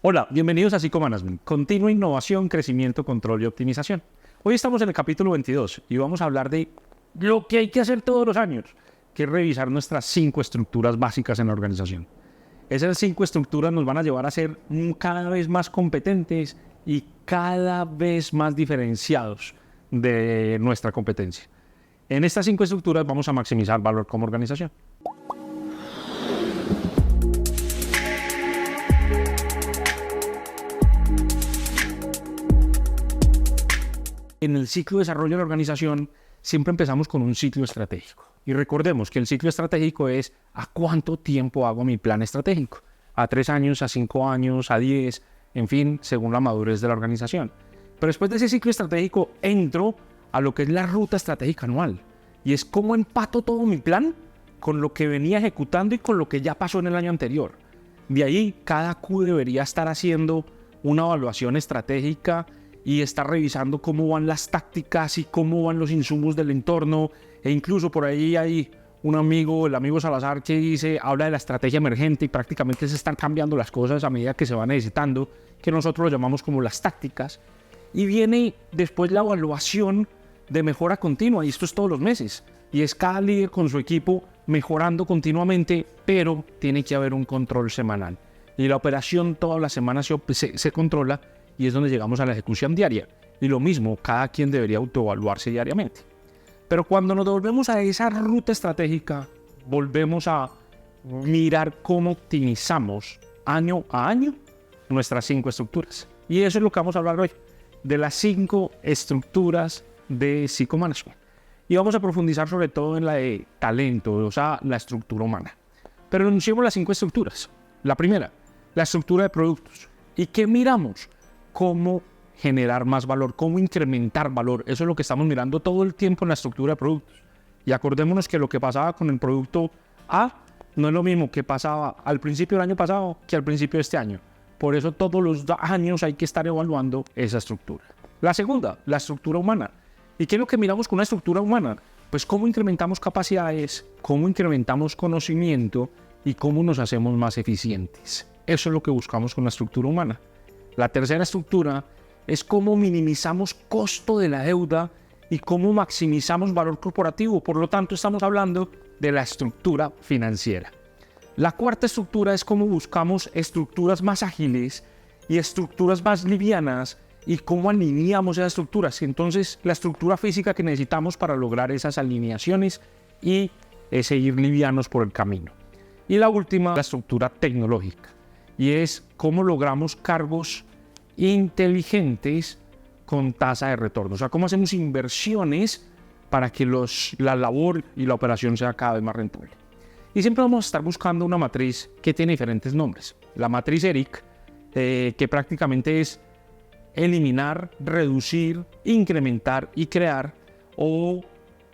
Hola, bienvenidos a Psicomanagement, continua innovación, crecimiento, control y optimización. Hoy estamos en el capítulo 22 y vamos a hablar de lo que hay que hacer todos los años, que es revisar nuestras 5 estructuras básicas en la organización. Esas 5 estructuras nos van a llevar a ser cada vez más competentes y cada vez más diferenciados de nuestra competencia. En estas 5 estructuras vamos a maximizar valor como organización. En el ciclo de desarrollo de la organización siempre empezamos con un ciclo estratégico. Y recordemos que el ciclo estratégico es ¿a cuánto tiempo hago mi plan estratégico? ¿A 3 años, a 5 años, a 10? En fin, según la madurez de la organización. Pero después de ese ciclo estratégico entro a lo que es la ruta estratégica anual. Y es cómo empato todo mi plan con lo que venía ejecutando y con lo que ya pasó en el año anterior. De ahí, cada Q debería estar haciendo una evaluación estratégica y está revisando cómo van las tácticas y cómo van los insumos del entorno. E incluso por ahí hay un amigo, el amigo Salazar, que habla de la estrategia emergente y prácticamente se están cambiando las cosas a medida que se van necesitando, que nosotros lo llamamos como las tácticas. Y viene después la evaluación de mejora continua, y esto es todos los meses. Y es cada líder con su equipo mejorando continuamente, pero tiene que haber un control semanal. Y la operación todas las semanas se controla, y es donde llegamos a la ejecución diaria. Y lo mismo, cada quien debería autoevaluarse diariamente. Pero cuando nos devolvemos a esa ruta estratégica, volvemos a mirar cómo optimizamos año a año nuestras 5 estructuras. Y eso es lo que vamos a hablar hoy, de las 5 estructuras de Psicomanagement. Y vamos a profundizar sobre todo en la de talento, o sea, la estructura humana. Pero enunciemos las 5 estructuras. La primera, la estructura de productos. ¿Y qué miramos? Cómo generar más valor, cómo incrementar valor. Eso es lo que estamos mirando todo el tiempo en la estructura de productos. Y acordémonos que lo que pasaba con el producto A no es lo mismo que pasaba al principio del año pasado que al principio de este año. Por eso todos los años hay que estar evaluando esa estructura. La segunda, la estructura humana. ¿Y qué es lo que miramos con una estructura humana? Pues cómo incrementamos capacidades, cómo incrementamos conocimiento y cómo nos hacemos más eficientes. Eso es lo que buscamos con la estructura humana. La tercera estructura es cómo minimizamos costo de la deuda y cómo maximizamos valor corporativo. Por lo tanto, estamos hablando de la estructura financiera. La cuarta estructura es cómo buscamos estructuras más ágiles y estructuras más livianas y cómo alineamos esas estructuras. Entonces, la estructura física que necesitamos para lograr esas alineaciones y seguir livianos por el camino. Y la última, la estructura tecnológica. Y es cómo logramos cargos inteligentes con tasa de retorno. O sea, cómo hacemos inversiones para que la labor y la operación sea cada vez más rentable. Y siempre vamos a estar buscando una matriz que tiene diferentes nombres. La matriz ERIC, que prácticamente es eliminar, reducir, incrementar y crear, o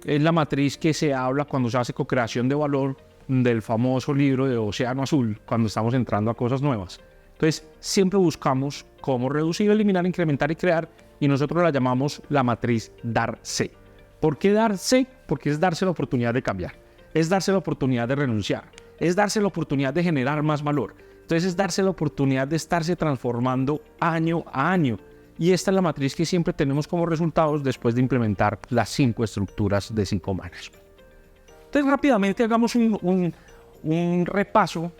es la matriz que se habla cuando se hace co-creación de valor, del famoso libro de Océano Azul, cuando estamos entrando a cosas nuevas. Entonces, siempre buscamos cómo reducir, eliminar, incrementar y crear, y nosotros la llamamos la matriz DAR-C. ¿Por qué DAR-C? Porque es darse la oportunidad de cambiar, es darse la oportunidad de renunciar, es darse la oportunidad de generar más valor. Entonces, es darse la oportunidad de estarse transformando año a año. Y esta es la matriz que siempre tenemos como resultados después de implementar las 5 estructuras de Psicomanagement. Entonces, rápidamente hagamos un repaso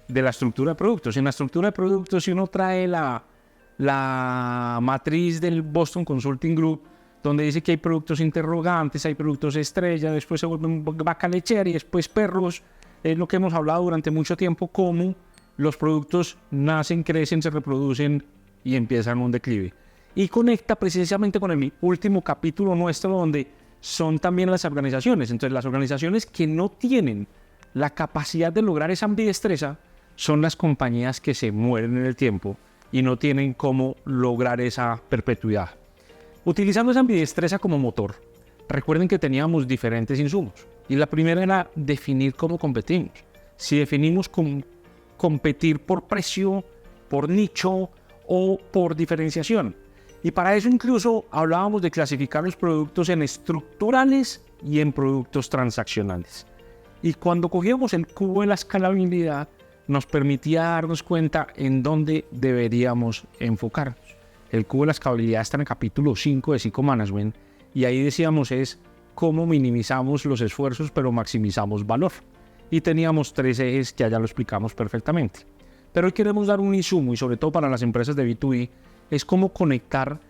de la estructura de productos. En la estructura de productos, si uno trae la matriz del Boston Consulting Group, donde dice que hay productos interrogantes, hay productos estrella, después se vuelven vaca lechera y después perros, es lo que hemos hablado durante mucho tiempo, cómo los productos nacen, crecen, se reproducen y empiezan un declive. Y conecta precisamente con el último capítulo nuestro, donde son también las organizaciones. Entonces, las organizaciones que no tienen la capacidad de lograr esa ambidestreza son las compañías que se mueren en el tiempo y no tienen cómo lograr esa perpetuidad. Utilizando esa ambidestreza como motor, recuerden que teníamos diferentes insumos. Y la primera era definir cómo competimos. Si definimos competir por precio, por nicho o por diferenciación. Y para eso incluso hablábamos de clasificar los productos en estructurales y en productos transaccionales. Y cuando cogíamos el cubo de la escalabilidad, nos permitía darnos cuenta en dónde deberíamos enfocarnos. El cubo de la escalabilidad está en el capítulo 5 de Psychomanagement y ahí decíamos es cómo minimizamos los esfuerzos pero maximizamos valor. Y teníamos 3 ejes que allá lo explicamos perfectamente. Pero hoy queremos dar un insumo y sobre todo para las empresas de B2B es cómo conectar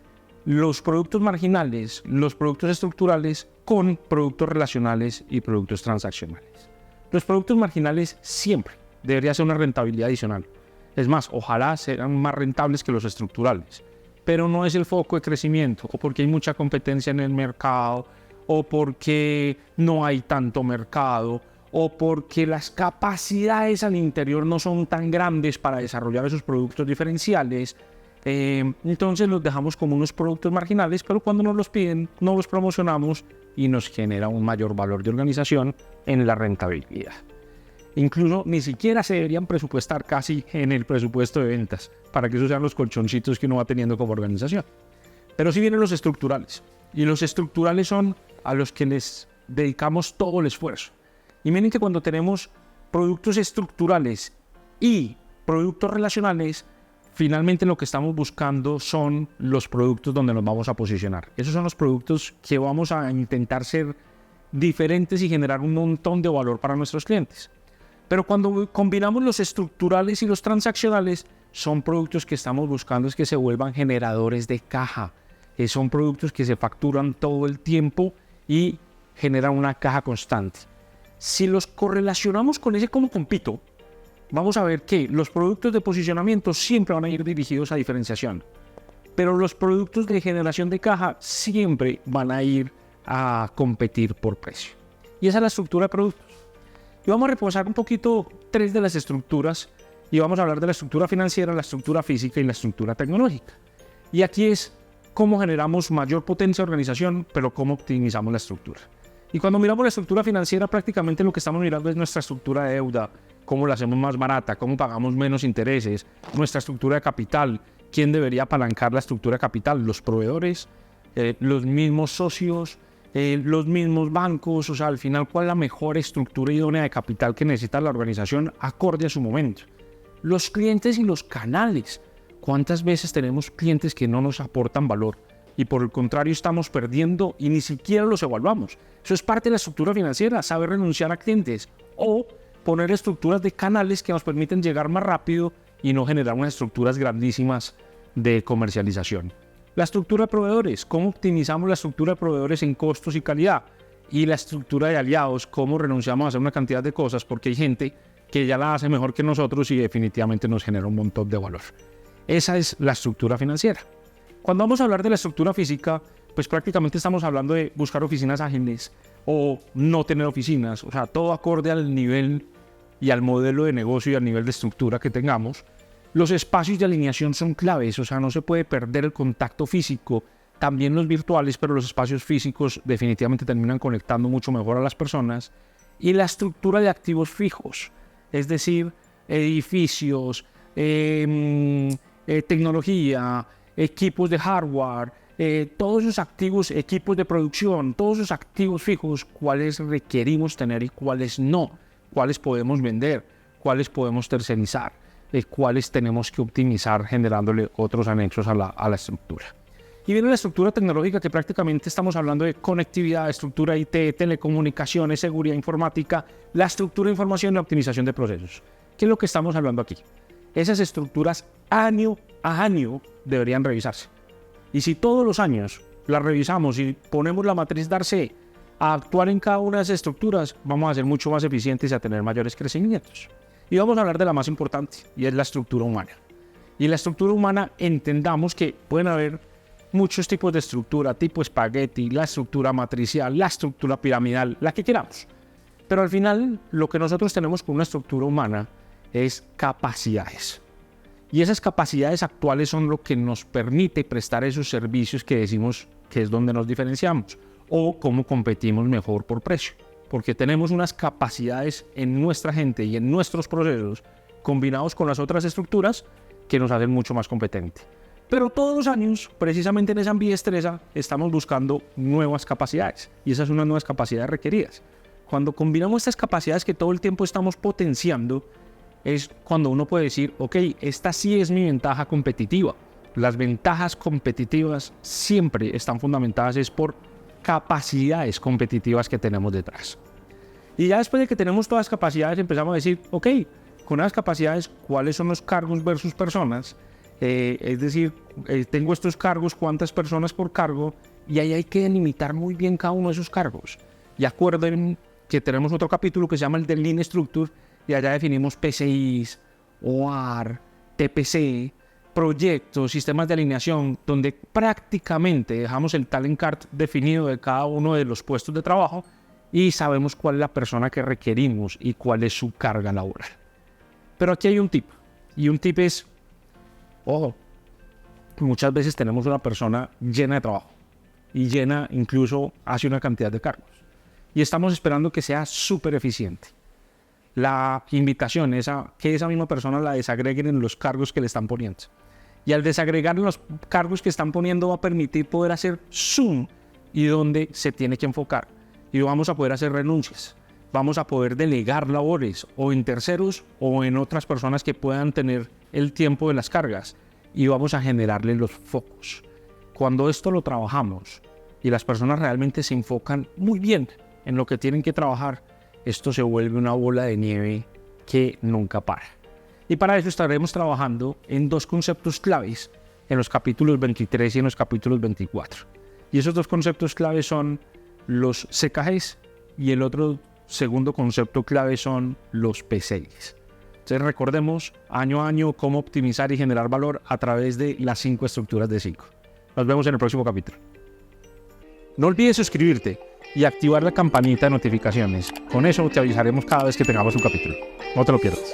los productos marginales, los productos estructurales con productos relacionales y productos transaccionales. Los productos marginales siempre debería ser una rentabilidad adicional. Es más, ojalá sean más rentables que los estructurales, pero no es el foco de crecimiento, o porque hay mucha competencia en el mercado, o porque no hay tanto mercado, o porque las capacidades al interior no son tan grandes para desarrollar esos productos diferenciales. Entonces los dejamos como unos productos marginales, pero cuando nos los piden, no los promocionamos y nos genera un mayor valor de organización en la rentabilidad. Incluso ni siquiera se deberían presupuestar casi en el presupuesto de ventas, para que esos sean los colchoncitos que uno va teniendo como organización. Pero sí vienen los estructurales, y los estructurales son a los que les dedicamos todo el esfuerzo. Y miren que cuando tenemos productos estructurales y productos relacionales, finalmente lo que estamos buscando son los productos donde nos vamos a posicionar. Esos son los productos que vamos a intentar ser diferentes y generar un montón de valor para nuestros clientes. Pero cuando combinamos los estructurales y los transaccionales, son productos que estamos buscando es que se vuelvan generadores de caja. Son productos que se facturan todo el tiempo y generan una caja constante. Si los correlacionamos con ese cómo compito, vamos a ver que los productos de posicionamiento siempre van a ir dirigidos a diferenciación, pero los productos de generación de caja siempre van a ir a competir por precio. Y esa es la estructura de productos. Y vamos a repasar un poquito 3 de las estructuras y vamos a hablar de la estructura financiera, la estructura física y la estructura tecnológica. Y aquí es cómo generamos mayor potencia de organización, pero cómo optimizamos la estructura. Y cuando miramos la estructura financiera, prácticamente lo que estamos mirando es nuestra estructura de deuda, cómo la hacemos más barata, cómo pagamos menos intereses, nuestra estructura de capital, quién debería apalancar la estructura de capital, los proveedores, los mismos socios, los mismos bancos, o sea, al final, cuál es la mejor estructura idónea de capital que necesita la organización acorde a su momento. Los clientes y los canales, ¿cuántas veces tenemos clientes que no nos aportan valor? Y por el contrario estamos perdiendo y ni siquiera los evaluamos. Eso es parte de la estructura financiera, saber renunciar a clientes o poner estructuras de canales que nos permiten llegar más rápido y no generar unas estructuras grandísimas de comercialización. La estructura de proveedores, cómo optimizamos la estructura de proveedores en costos y calidad. Y la estructura de aliados, cómo renunciamos a hacer una cantidad de cosas porque hay gente que ya la hace mejor que nosotros y definitivamente nos genera un montón de valor. Esa es la estructura financiera. Cuando vamos a hablar de la estructura física, pues prácticamente estamos hablando de buscar oficinas ágiles o no tener oficinas, o sea, todo acorde al nivel y al modelo de negocio y al nivel de estructura que tengamos. Los espacios de alineación son claves, o sea, no se puede perder el contacto físico, también los virtuales, pero los espacios físicos definitivamente terminan conectando mucho mejor a las personas. Y la estructura de activos fijos, es decir, edificios, tecnología, equipos de hardware, todos esos activos, equipos de producción, todos esos activos fijos, cuáles requerimos tener y cuáles no, cuáles podemos vender, cuáles podemos tercerizar, cuáles tenemos que optimizar generándole otros anexos a la estructura. Y viene la estructura tecnológica, que prácticamente estamos hablando de conectividad, estructura IT, telecomunicaciones, seguridad informática, la estructura de información y la optimización de procesos. ¿Qué es lo que estamos hablando aquí? Esas estructuras año a año deberían revisarse. Y si todos los años las revisamos y ponemos la matriz DARCE a actuar en cada una de esas estructuras, vamos a ser mucho más eficientes y a tener mayores crecimientos. Y vamos a hablar de la más importante, y es la estructura humana. Y la estructura humana, entendamos que pueden haber muchos tipos de estructura, tipo espagueti, la estructura matricial, la estructura piramidal, la que queramos. Pero al final, lo que nosotros tenemos con una estructura humana es capacidades. Y esas capacidades actuales son lo que nos permite prestar esos servicios que decimos que es donde nos diferenciamos o cómo competimos mejor por precio. Porque tenemos unas capacidades en nuestra gente y en nuestros procesos combinados con las otras estructuras que nos hacen mucho más competentes. Pero todos los años, precisamente en esa ambidestreza, estamos buscando nuevas capacidades y esas son las nuevas capacidades requeridas. Cuando combinamos estas capacidades que todo el tiempo estamos potenciando, es cuando uno puede decir, ok, esta sí es mi ventaja competitiva. Las ventajas competitivas siempre están fundamentadas es por capacidades competitivas que tenemos detrás. Y ya después de que tenemos todas las capacidades, empezamos a decir, ok, con esas capacidades, ¿cuáles son los cargos versus personas? Es decir, tengo estos cargos, ¿cuántas personas por cargo? Y ahí hay que delimitar muy bien cada uno de esos cargos. Y acuerden que tenemos otro capítulo que se llama el de Lean Structure, y allá definimos PCIs, OR, TPC, proyectos, sistemas de alineación, donde prácticamente dejamos el talent card definido de cada uno de los puestos de trabajo y sabemos cuál es la persona que requerimos y cuál es su carga laboral. Pero aquí hay un tip, y un tip es, ojo, muchas veces tenemos una persona llena de trabajo y llena incluso hace una cantidad de cargos y estamos esperando que sea súper eficiente. La invitación es a que esa misma persona la desagreguen en los cargos que le están poniendo. Y al desagregar los cargos que están poniendo va a permitir poder hacer zoom y donde se tiene que enfocar. Y vamos a poder hacer renuncias. Vamos a poder delegar labores o en terceros o en otras personas que puedan tener el tiempo de las cargas. Y vamos a generarle los focos. Cuando esto lo trabajamos y las personas realmente se enfocan muy bien en lo que tienen que trabajar, esto se vuelve una bola de nieve que nunca para. Y para eso estaremos trabajando en dos conceptos claves en los capítulos 23 y en los capítulos 24. Y esos dos conceptos claves son los CKGs y el otro segundo concepto clave son los PCIs. Entonces recordemos año a año cómo optimizar y generar valor a través de las 5 estructuras de 5. Nos vemos en el próximo capítulo. No olvides suscribirte y activar la campanita de notificaciones. Con eso te avisaremos cada vez que tengamos un capítulo. No te lo pierdas.